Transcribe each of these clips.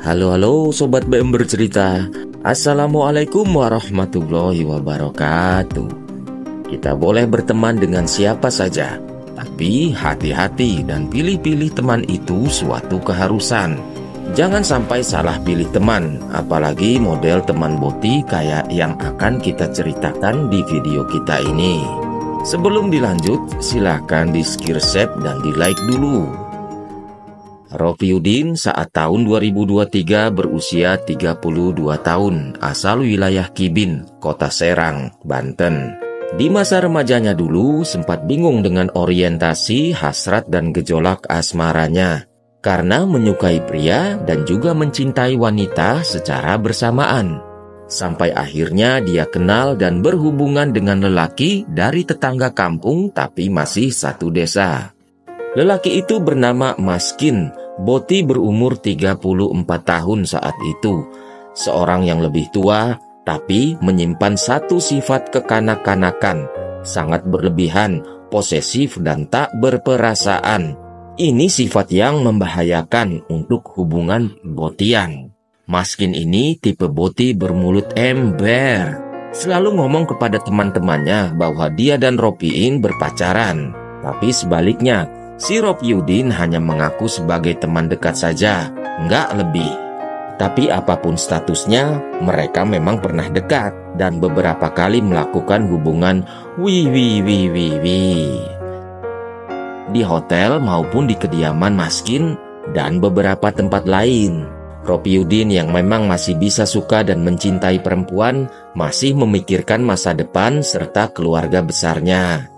Halo Sobat BM Bercerita. Assalamualaikum warahmatullahi wabarakatuh. Kita boleh berteman dengan siapa saja, tapi hati-hati dan pilih-pilih teman itu suatu keharusan. Jangan sampai salah pilih teman, apalagi model teman boti kayak yang akan kita ceritakan di video kita ini. Sebelum dilanjut, silahkan di-share dan di-like dulu. Rofiuddin saat tahun 2023 berusia 32 tahun, asal wilayah Kibin, Kota Serang, Banten. Di masa remajanya dulu sempat bingung dengan orientasi, hasrat dan gejolak asmaranya, karena menyukai pria dan juga mencintai wanita secara bersamaan. Sampai akhirnya dia kenal dan berhubungan dengan lelaki dari tetangga kampung tapi masih satu desa. Lelaki itu bernama Maskin. Boti berumur 34 tahun saat itu. Seorang yang lebih tua, tapi menyimpan satu sifat kekanak-kanakan. Sangat berlebihan, posesif dan tak berperasaan. Ini sifat yang membahayakan untuk hubungan botian. Maskin ini tipe boti bermulut ember. Selalu ngomong kepada teman-temannya bahwa dia dan Ropiin berpacaran. Tapi sebaliknya, si Rofiuddin hanya mengaku sebagai teman dekat saja, nggak lebih. Tapi apapun statusnya, mereka memang pernah dekat dan beberapa kali melakukan hubungan di hotel maupun di kediaman Maskin dan beberapa tempat lain. Rofiuddin yang memang masih bisa suka dan mencintai perempuan, masih memikirkan masa depan serta keluarga besarnya.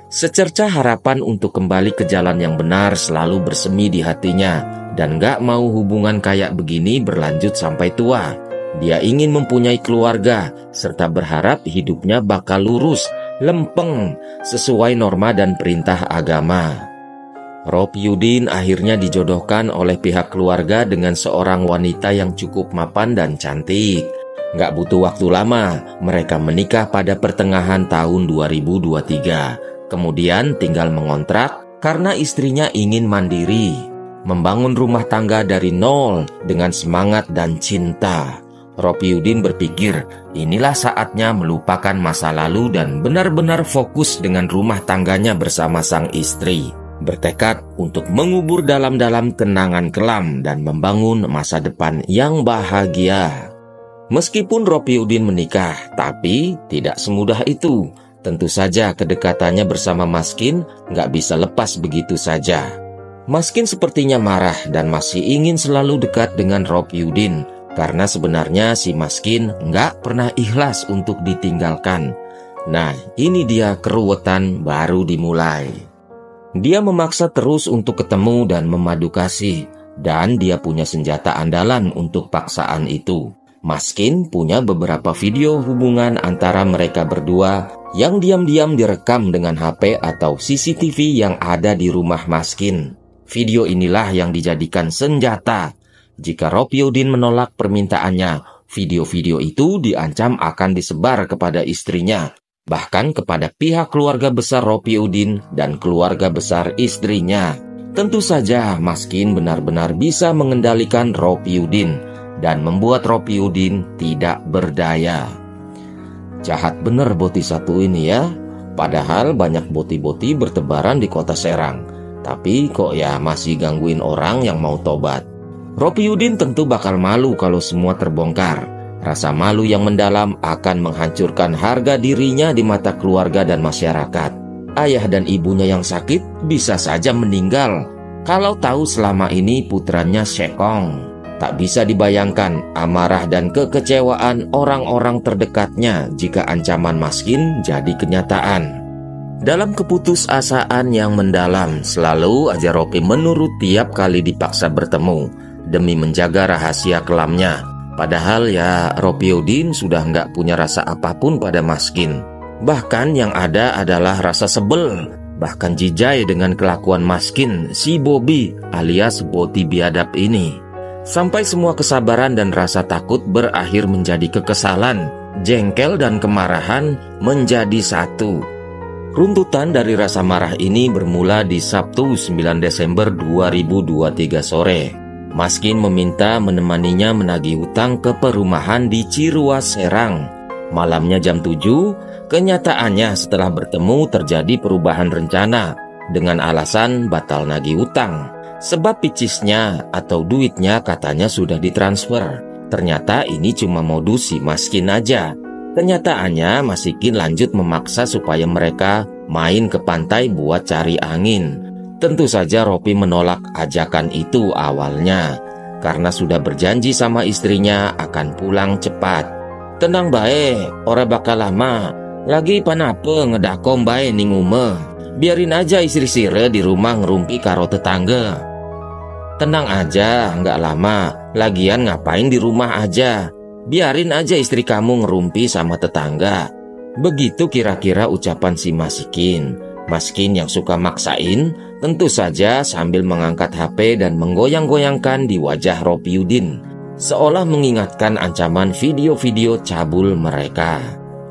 Secerca harapan untuk kembali ke jalan yang benar selalu bersemi di hatinya, dan gak mau hubungan kayak begini berlanjut sampai tua. Dia ingin mempunyai keluarga, serta berharap hidupnya bakal lurus, lempeng, sesuai norma dan perintah agama. Rofiuddin akhirnya dijodohkan oleh pihak keluarga dengan seorang wanita yang cukup mapan dan cantik. Gak butuh waktu lama, mereka menikah pada pertengahan tahun 2023. Kemudian tinggal mengontrak karena istrinya ingin mandiri, membangun rumah tangga dari nol dengan semangat dan cinta. Rofiuddin berpikir inilah saatnya melupakan masa lalu dan benar-benar fokus dengan rumah tangganya bersama sang istri. Bertekad untuk mengubur dalam-dalam kenangan kelam dan membangun masa depan yang bahagia. Meskipun Rofiuddin menikah, tapi tidak semudah itu. Tentu saja kedekatannya bersama Maskin nggak bisa lepas begitu saja. Maskin sepertinya marah dan masih ingin selalu dekat dengan Rofiuddin, karena sebenarnya si Maskin nggak pernah ikhlas untuk ditinggalkan. Nah, ini dia keruwetan baru dimulai. Dia memaksa terus untuk ketemu dan memadu kasih, dan dia punya senjata andalan untuk paksaan itu. Maskin punya beberapa video hubungan antara mereka berdua yang diam-diam direkam dengan HP atau CCTV yang ada di rumah Maskin. Video inilah yang dijadikan senjata. Jika Rofiuddin menolak permintaannya, video-video itu diancam akan disebar kepada istrinya, bahkan kepada pihak keluarga besar Rofiuddin dan keluarga besar istrinya. Tentu saja Maskin benar-benar bisa mengendalikan Rofiuddin dan membuat Rofiuddin tidak berdaya. Jahat bener boti satu ini ya. Padahal banyak boti-boti bertebaran di Kota Serang, tapi kok ya masih gangguin orang yang mau tobat. Rofiuddin tentu bakal malu kalau semua terbongkar. Rasa malu yang mendalam akan menghancurkan harga dirinya di mata keluarga dan masyarakat. Ayah dan ibunya yang sakit bisa saja meninggal kalau tahu selama ini putranya Sekong. Tak bisa dibayangkan amarah dan kekecewaan orang-orang terdekatnya jika ancaman Maskin jadi kenyataan. Dalam keputusasaan yang mendalam, selalu aja Rofi menurut tiap kali dipaksa bertemu demi menjaga rahasia kelamnya. Padahal ya Rofiuddin sudah nggak punya rasa apapun pada Maskin. Bahkan yang ada adalah rasa sebel, bahkan jijai dengan kelakuan Maskin, si Bobby alias boti biadab ini. Sampai semua kesabaran dan rasa takut berakhir menjadi kekesalan, jengkel dan kemarahan menjadi satu. Runtutan dari rasa marah ini bermula di Sabtu 9 Desember 2023 sore. Maskin meminta menemaninya menagih hutang ke perumahan di Ciruas, Serang. Malamnya jam 7, kenyataannya setelah bertemu terjadi perubahan rencana dengan alasan batal nagih hutang. Sebab picisnya atau duitnya katanya sudah ditransfer. Ternyata ini cuma modus si Maskin aja. Kenyataannya Maskin lanjut memaksa supaya mereka main ke pantai buat cari angin. Tentu saja Ropi menolak ajakan itu awalnya, karena sudah berjanji sama istrinya akan pulang cepat. Tenang bae, ora bakal lama. Lagi panapa ngedakom bae ning umeh. Biarin aja istri sire di rumah ngerumpi karo tetangga. Tenang aja, nggak lama. Lagian ngapain di rumah aja. Biarin aja istri kamu ngerumpi sama tetangga. Begitu kira-kira ucapan si Maskin. Maskin yang suka maksain, tentu saja sambil mengangkat HP dan menggoyang-goyangkan di wajah Ropiudin, seolah mengingatkan ancaman video-video cabul mereka.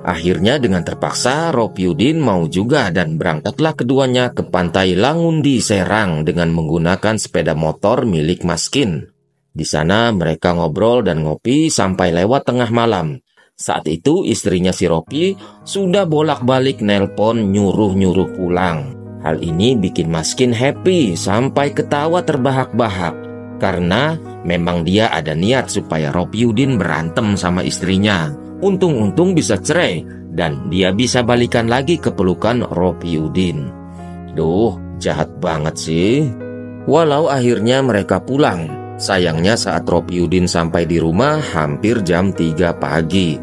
Akhirnya dengan terpaksa Ropiudin mau juga dan berangkatlah keduanya ke pantai Langundi, Serang dengan menggunakan sepeda motor milik Maskin. Di sana mereka ngobrol dan ngopi sampai lewat tengah malam. Saat itu istrinya si Ropi sudah bolak-balik nelpon nyuruh-nyuruh pulang. Hal ini bikin Maskin happy sampai ketawa terbahak-bahak, karena memang dia ada niat supaya Ropiudin berantem sama istrinya. Untung-untung bisa cerai dan dia bisa balikan lagi ke pelukan Ropiudin. Duh, jahat banget sih. Walau akhirnya mereka pulang, sayangnya saat Ropiudin sampai di rumah hampir jam 3 pagi.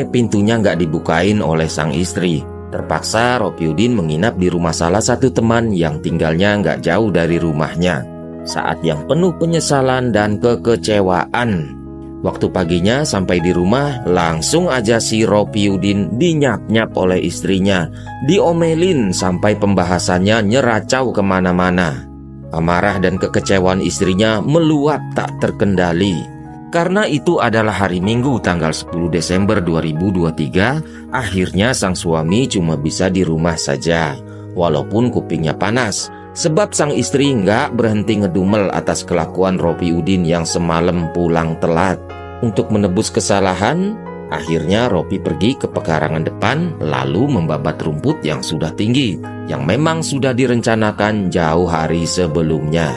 Pintunya nggak dibukain oleh sang istri. Terpaksa Ropiudin menginap di rumah salah satu teman yang tinggalnya nggak jauh dari rumahnya. Saat yang penuh penyesalan dan kekecewaan. Waktu paginya sampai di rumah, langsung aja si Ropiudin dinyap-nyap oleh istrinya. Diomelin sampai pembahasannya nyeracau kemana-mana. Amarah dan kekecewaan istrinya meluap tak terkendali. Karena itu adalah hari Minggu tanggal 10 Desember 2023, akhirnya sang suami cuma bisa di rumah saja. Walaupun kupingnya panas, sebab sang istri nggak berhenti ngedumel atas kelakuan Ropiudin yang semalam pulang telat. Untuk menebus kesalahan, akhirnya Ropi pergi ke pekarangan depan lalu membabat rumput yang sudah tinggi, yang memang sudah direncanakan jauh hari sebelumnya.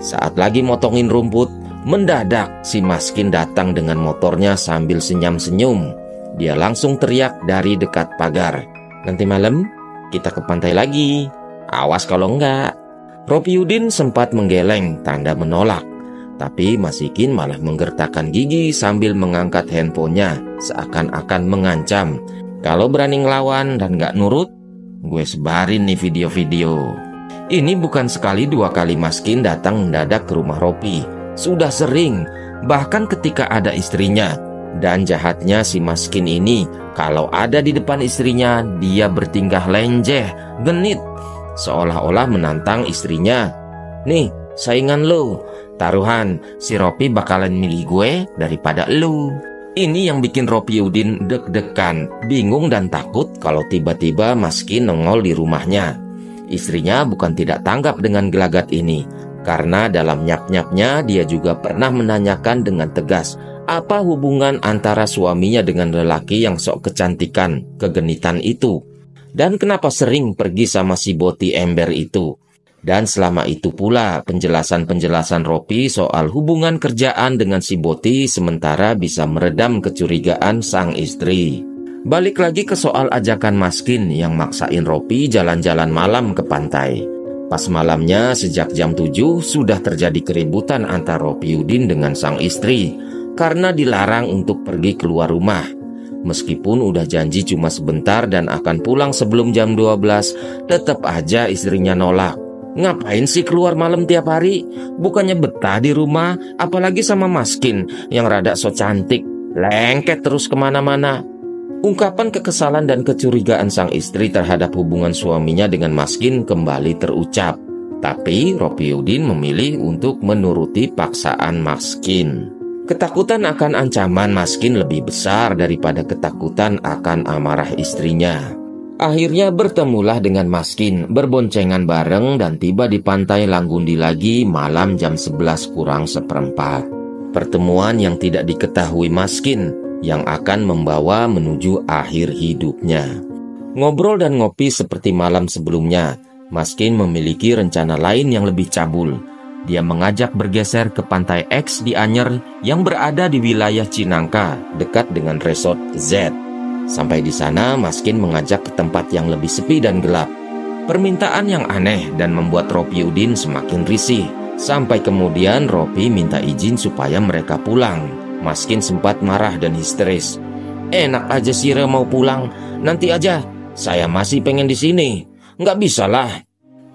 Saat lagi motongin rumput, mendadak si Maskin datang dengan motornya sambil senyum-senyum. Dia langsung teriak dari dekat pagar, "Nanti malam kita ke pantai lagi. Awas kalau enggak." Ropiudin sempat menggeleng tanda menolak. Tapi Maskin malah menggertakkan gigi sambil mengangkat handphonenya seakan-akan mengancam. "Kalau berani ngelawan dan gak nurut, gue sebarin nih video-video." Ini bukan sekali dua kali Maskin datang mendadak ke rumah Ropi. Sudah sering, bahkan ketika ada istrinya. Dan jahatnya si Maskin ini, kalau ada di depan istrinya, dia bertingkah lenjeh, genit, seolah-olah menantang istrinya. "Nih, saingan lo. Taruhan, si Ropi bakalan milih gue daripada lu." Ini yang bikin Ropiudin deg-degan, bingung dan takut kalau tiba-tiba Maskin nongol di rumahnya. Istrinya bukan tidak tanggap dengan gelagat ini, karena dalam nyap-nyapnya dia juga pernah menanyakan dengan tegas apa hubungan antara suaminya dengan lelaki yang sok kecantikan, kegenitan itu, dan kenapa sering pergi sama si boti ember itu. Dan selama itu pula penjelasan-penjelasan Ropi soal hubungan kerjaan dengan si boti sementara bisa meredam kecurigaan sang istri. Balik lagi ke soal ajakan Maskin yang maksain Ropi jalan-jalan malam ke pantai. Pas malamnya sejak jam 7 sudah terjadi keributan antara Ropiudin dengan sang istri karena dilarang untuk pergi keluar rumah. Meskipun udah janji cuma sebentar dan akan pulang sebelum jam 12, tetap aja istrinya nolak. "Ngapain sih keluar malam tiap hari? Bukannya betah di rumah, apalagi sama Maskin yang rada so cantik, lengket terus kemana-mana." Ungkapan kekesalan dan kecurigaan sang istri terhadap hubungan suaminya dengan Maskin kembali terucap. Tapi Ropiudin memilih untuk menuruti paksaan Maskin. Ketakutan akan ancaman Maskin lebih besar daripada ketakutan akan amarah istrinya. Akhirnya bertemulah dengan Maskin, berboncengan bareng dan tiba di pantai Langgundi lagi malam jam 11 kurang seperempat. Pertemuan yang tidak diketahui Maskin yang akan membawa menuju akhir hidupnya. Ngobrol dan ngopi seperti malam sebelumnya, Maskin memiliki rencana lain yang lebih cabul. Dia mengajak bergeser ke Pantai X di Anyer yang berada di wilayah Cinangka, dekat dengan Resort Z. Sampai di sana, Maskin mengajak ke tempat yang lebih sepi dan gelap. Permintaan yang aneh dan membuat Ropi Udin semakin risih. Sampai kemudian Ropi minta izin supaya mereka pulang. Maskin sempat marah dan histeris. "Enak aja Sire mau pulang, nanti aja. Saya masih pengen di sini. Nggak bisalah."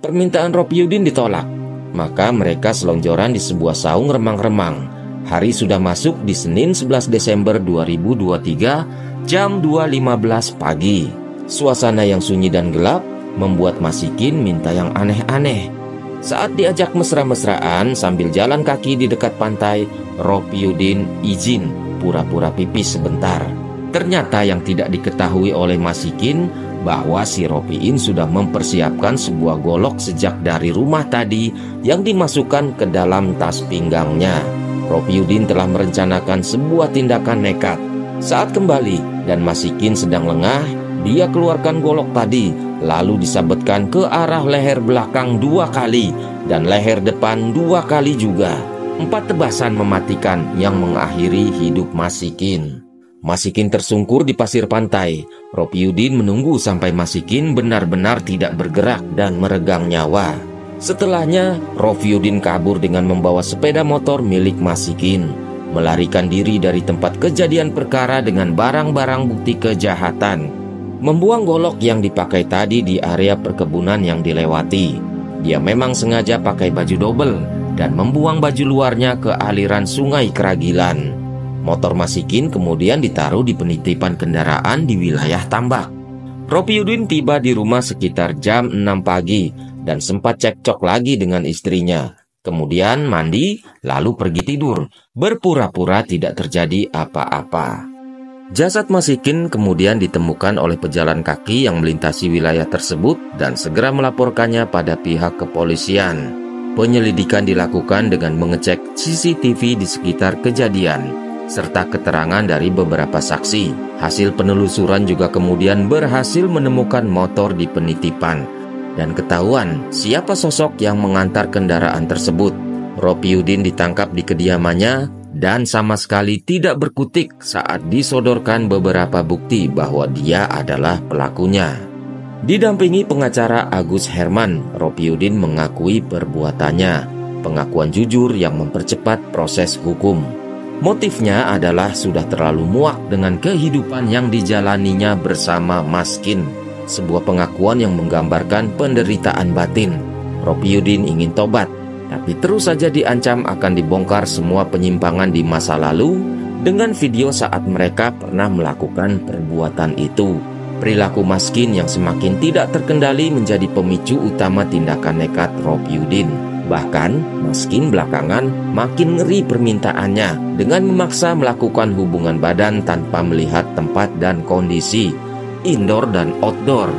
Permintaan Ropi Udin ditolak. Maka mereka selonjoran di sebuah saung remang-remang. Hari sudah masuk di Senin 11 Desember 2023, jam 2.15 pagi. Suasana yang sunyi dan gelap membuat Maskin minta yang aneh-aneh. Saat diajak mesra-mesraan sambil jalan kaki di dekat pantai, Ropi Udin izin pura-pura pipis sebentar. Ternyata yang tidak diketahui oleh Maskin bahwa si Ropiin sudah mempersiapkan sebuah golok sejak dari rumah tadi yang dimasukkan ke dalam tas pinggangnya. Ropi Udin telah merencanakan sebuah tindakan nekat. Saat kembali dan Maskin sedang lengah, dia keluarkan golok tadi, lalu disabetkan ke arah leher belakang 2 kali dan leher depan 2 kali juga. 4 tebasan mematikan yang mengakhiri hidup Maskin. Maskin tersungkur di pasir pantai. Ropi Udin menunggu sampai Maskin benar-benar tidak bergerak dan meregang nyawa. Setelahnya, Ropi Udin kabur dengan membawa sepeda motor milik Maskin, melarikan diri dari tempat kejadian perkara dengan barang-barang bukti kejahatan, membuang golok yang dipakai tadi di area perkebunan yang dilewati. Dia memang sengaja pakai baju double dan membuang baju luarnya ke aliran Sungai Keragilan. Motor Maskin kemudian ditaruh di penitipan kendaraan di wilayah Tambak. Ropi Udin tiba di rumah sekitar jam 6 pagi dan sempat cekcok lagi dengan istrinya. Kemudian mandi, lalu pergi tidur, berpura-pura tidak terjadi apa-apa. Jasad Maskin kemudian ditemukan oleh pejalan kaki yang melintasi wilayah tersebut dan segera melaporkannya pada pihak kepolisian. Penyelidikan dilakukan dengan mengecek CCTV di sekitar kejadian, serta keterangan dari beberapa saksi. Hasil penelusuran juga kemudian berhasil menemukan motor di penitipan dan ketahuan siapa sosok yang mengantar kendaraan tersebut. Ropi Udin ditangkap di kediamannya dan sama sekali tidak berkutik saat disodorkan beberapa bukti bahwa dia adalah pelakunya. Didampingi pengacara Agus Herman, Ropi Udin mengakui perbuatannya. Pengakuan jujur yang mempercepat proses hukum. Motifnya adalah sudah terlalu muak dengan kehidupan yang dijalaninya bersama Maskin. Sebuah pengakuan yang menggambarkan penderitaan batin. Ropi Udin ingin tobat, tapi terus saja diancam akan dibongkar semua penyimpangan di masa lalu dengan video saat mereka pernah melakukan perbuatan itu. Perilaku Maskin yang semakin tidak terkendali menjadi pemicu utama tindakan nekat Ropi Udin. Bahkan, Maskin belakangan makin ngeri permintaannya dengan memaksa melakukan hubungan badan tanpa melihat tempat dan kondisi, indoor dan outdoor.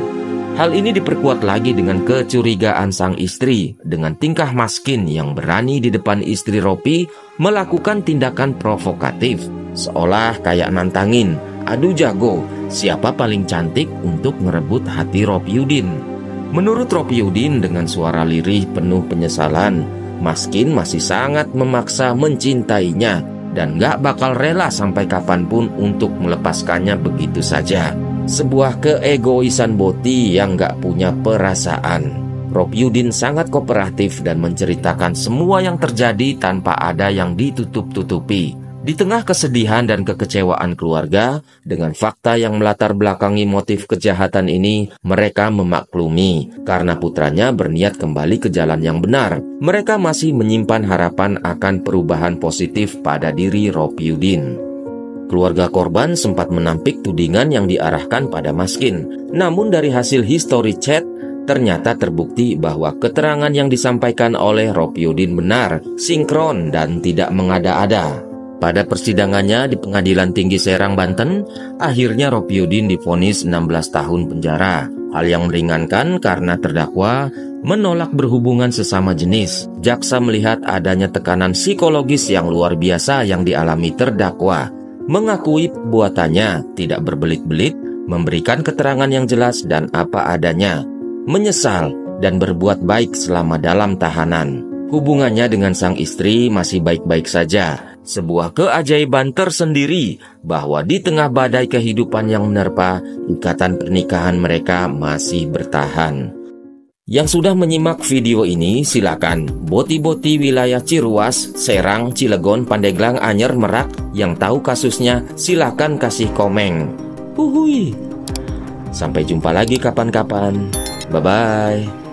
Hal ini diperkuat lagi dengan kecurigaan sang istri dengan tingkah Maskin yang berani di depan istri Ropi melakukan tindakan provokatif, seolah kayak nantangin, "Adu jago, siapa paling cantik untuk merebut hati Ropi Udin." Menurut Ropi Udin dengan suara lirih penuh penyesalan, Maskin masih sangat memaksa mencintainya dan gak bakal rela sampai kapanpun untuk melepaskannya begitu saja. Sebuah keegoisan boti yang gak punya perasaan. Ropi Udin sangat kooperatif dan menceritakan semua yang terjadi tanpa ada yang ditutup-tutupi. Di tengah kesedihan dan kekecewaan keluarga, dengan fakta yang melatar belakangi motif kejahatan ini, mereka memaklumi karena putranya berniat kembali ke jalan yang benar. Mereka masih menyimpan harapan akan perubahan positif pada diri Ropi Udin. Keluarga korban sempat menampik tudingan yang diarahkan pada Maskin. Namun dari hasil history chat, ternyata terbukti bahwa keterangan yang disampaikan oleh Ropi Udin benar, sinkron dan tidak mengada-ada. Pada persidangannya di Pengadilan Tinggi Serang, Banten, akhirnya Ropyudin divonis 16 tahun penjara. Hal yang meringankan karena terdakwa menolak berhubungan sesama jenis. Jaksa melihat adanya tekanan psikologis yang luar biasa yang dialami terdakwa. Mengakui perbuatannya, tidak berbelit-belit, memberikan keterangan yang jelas dan apa adanya, menyesal dan berbuat baik selama dalam tahanan. Hubungannya dengan sang istri masih baik-baik saja. Sebuah keajaiban tersendiri bahwa di tengah badai kehidupan yang menerpa, ikatan pernikahan mereka masih bertahan. Yang sudah menyimak video ini, silakan boti-boti wilayah Ciruas, Serang, Cilegon, Pandeglang, Anyer, Merak yang tahu kasusnya, silakan kasih komen. Sampai jumpa lagi kapan-kapan. Bye-bye.